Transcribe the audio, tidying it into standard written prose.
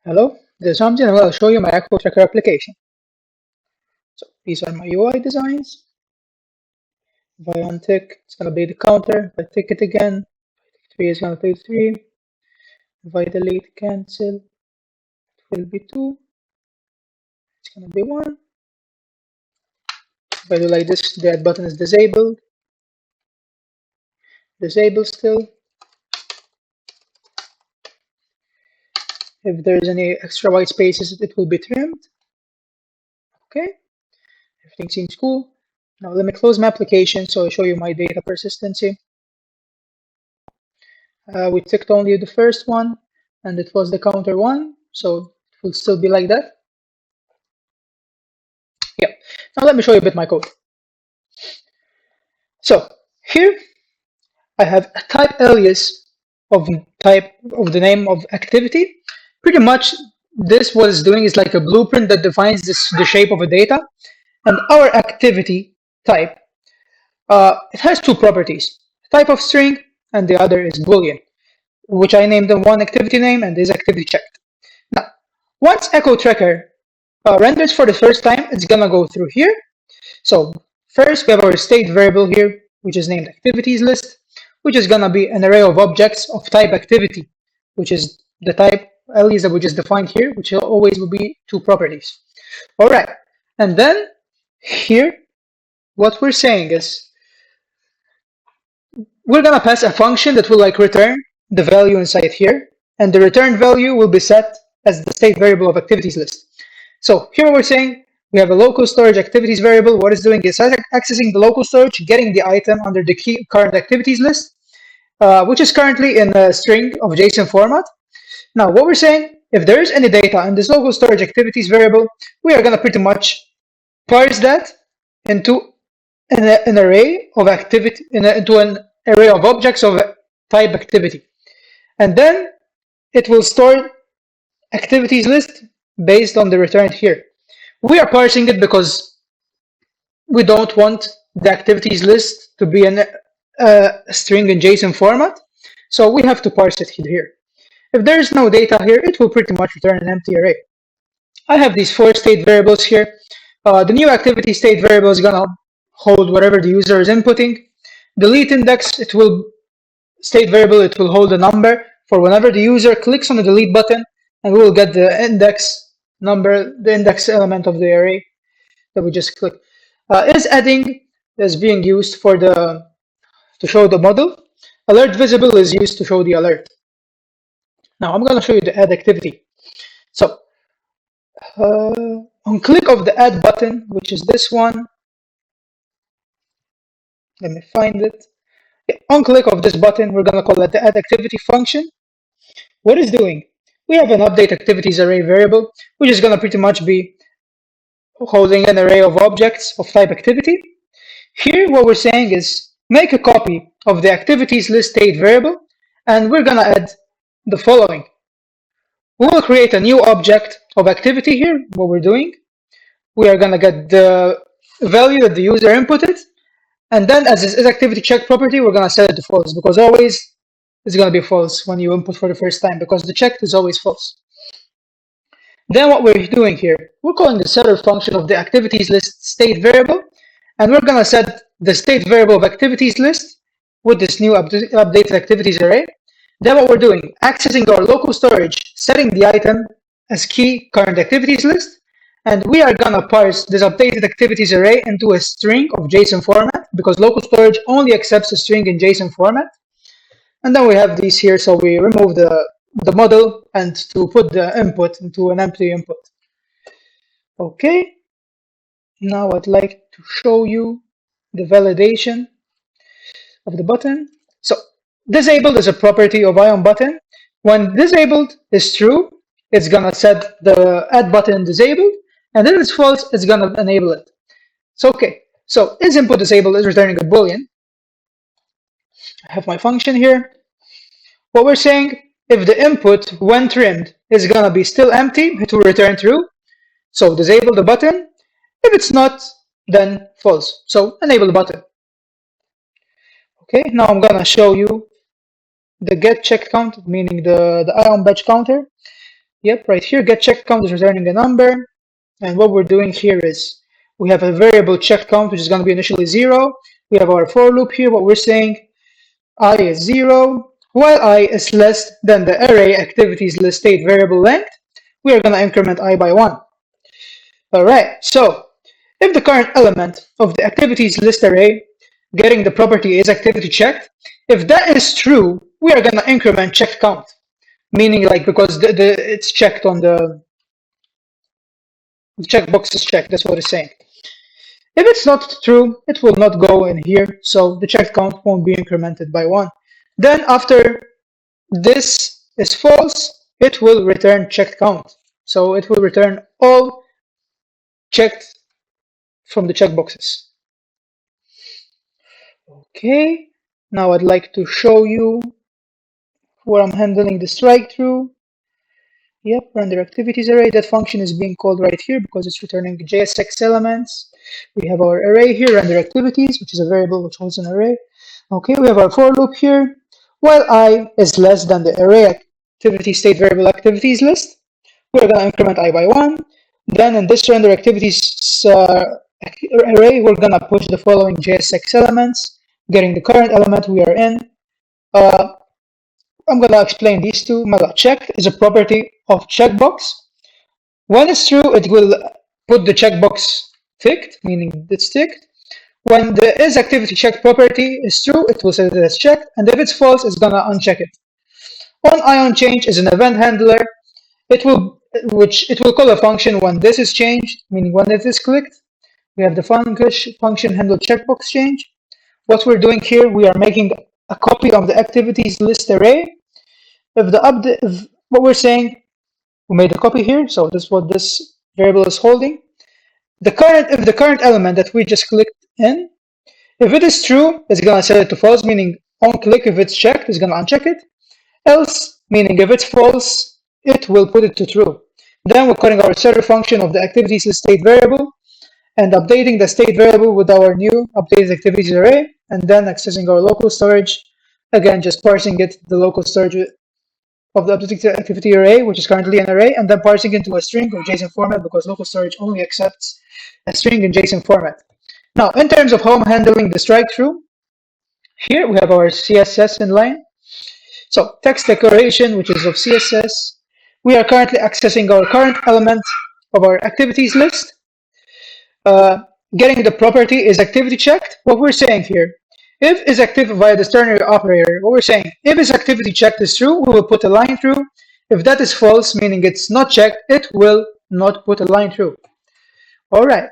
Hello, this is Ramzi and I will show you my EcoTracker application. So these are my UI designs. If I untick, it's going to be the counter. If I tick it again, 3 is going to be 3. If I delete, cancel, it will be 2. It's going to be 1. If I do like this, the add button is disabled. Disabled still. If there's any extra white spaces, it will be trimmed. Okay, everything seems cool. Now let me close my application so I'll show you my data persistency. We ticked only the first one, and it was the counter 1, so it will still be like that. Yeah. Now let me show you a bit my code. So here I have a type alias of the name of activity. Pretty much this what it's doing is like a blueprint that defines the shape of a data. And our activity type, it has two properties, type of string and the other is Boolean, which I named the one activity name and is activity checked. Now, once EcoTracker renders for the first time, it's gonna go through here. So first we have our state variable here, which is named activities list, which is gonna be an array of objects of type activity, which is the type alias that we just defined here, which always will be two properties. All right, and then here, what we're saying is we're gonna pass a function that will like return the value inside here, and the return value will be set as the state variable of activities list. So here we're saying we have a local storage activities variable. What it's doing is accessing the local storage, getting the item under the key current activities list, which is currently in a string of JSON format. Now, what we're saying, if there is any data in this local storage activities variable, we are going to pretty much parse that into an array of activity, into an array of objects of type activity. And then it will store activities list based on the return here. We are parsing it because we don't want the activities list to be a string in JSON format. So we have to parse it here. If there is no data here, it will pretty much return an empty array. I have these 4 state variables here. The new activity state variable is going to hold whatever the user is inputting. Delete index, it will state variable, it will hold a number for whenever the user clicks on the delete button, and we will get the index number, the index element of the array that we just clicked. Is adding is being used for to show the model. Alert visible is used to show the alert. Now I'm going to show you the add activity. So on click of the add button, which is this one, let me find it. Yeah, on click of this button, we're going to call it the add activity function. What it's doing, we have an update activities array variable, which is going to pretty much be holding an array of objects of type activity. Here, what we're saying is make a copy of the activities list state variable, and we're going to add the following. We will create a new object of activity here. What we're doing, we are going to get the value that the user inputted, and then as this is activity check property, we're going to set it to false, because always it's going to be false when you input for the first time, because the checked is always false. Then what we're doing here, we're calling the setter function of the activities list state variable, and we're going to set the state variable of activities list with this new updated activities array. Then what we're doing, accessing our local storage, setting the item as key current activities list, and we are going to parse this updated activities array into a string of JSON format, because local storage only accepts a string in JSON format. And then we have these here, so we remove the model and to put the input into an empty input. Okay, now I'd like to show you the validation of the button. So disabled is a property of ION button. When disabled is true, it's gonna set the add button disabled, and then it's false, it's gonna enable it. So okay, so is input disabled is returning a Boolean. I have my function here. What we're saying, if the input when trimmed is gonna be still empty, it will return true. So disable the button. If it's not, then false. So enable the button. Okay, now I'm gonna show you the get check count, meaning the ION batch counter. Yep, right here, get check count is returning a number. And what we're doing here is we have a variable check count, which is going to be initially 0. We have our for loop here. What we're saying, I is 0, while I is less than the array activities list state variable length. We are going to increment I by 1. All right, so if the current element of the activities list array getting the property is activity checked, if that is true, we are going to increment check count, meaning like because it's checked on the checkbox is checked. That's what it's saying. If it's not true, it will not go in here, so the check count won't be incremented by 1. Then after this is false, it will return check count. So it will return all checked from the checkboxes. Okay, now I'd like to show you where I'm handling the strike through. Yep, render activities array. That function is being called right here because it's returning JSX elements. We have our array here, render activities, which is a variable which holds an array. Okay, we have our for loop here. While I is less than the array activity state variable activities list, we're going to increment I by 1. Then in this render activities array, we're going to push the following JSX elements, getting the current element we are in. I'm going to explain these two. Check is a property of checkbox. When it's true, it will put the checkbox ticked, meaning it's ticked. When the isActivityChecked property is true, it will say that it's checked, and if it's false, it's gonna uncheck it. OnIonChange is an event handler. It will call a function when this is changed, meaning when it is clicked. We have the function handle checkbox change. What we're doing here, we are making a copy of the activities list array. If what we're saying, we made a copy here, so this is what this variable is holding. If the current element that we just clicked in, if it is true, it's gonna set it to false, meaning on click. If it's checked, it's gonna uncheck it. Else, meaning if it's false, it will put it to true. Then we're calling our server function of the activities list state variable and updating the state variable with our new updated activities array, and then accessing our local storage. Again, just parsing it, the local storage of the updated activity array, which is currently an array, and then parsing into a string or JSON format because local storage only accepts a string in JSON format. Now, in terms of how I'm handling the strike through, here we have our CSS inline. So text declaration, which is of CSS. We are currently accessing our current element of our activities list. Getting the property is activity checked. What we're saying here, if is active via the ternary operator, what we're saying, if is activity checked is true, we will put a line through. If that is false, meaning it's not checked, it will not put a line through. All right.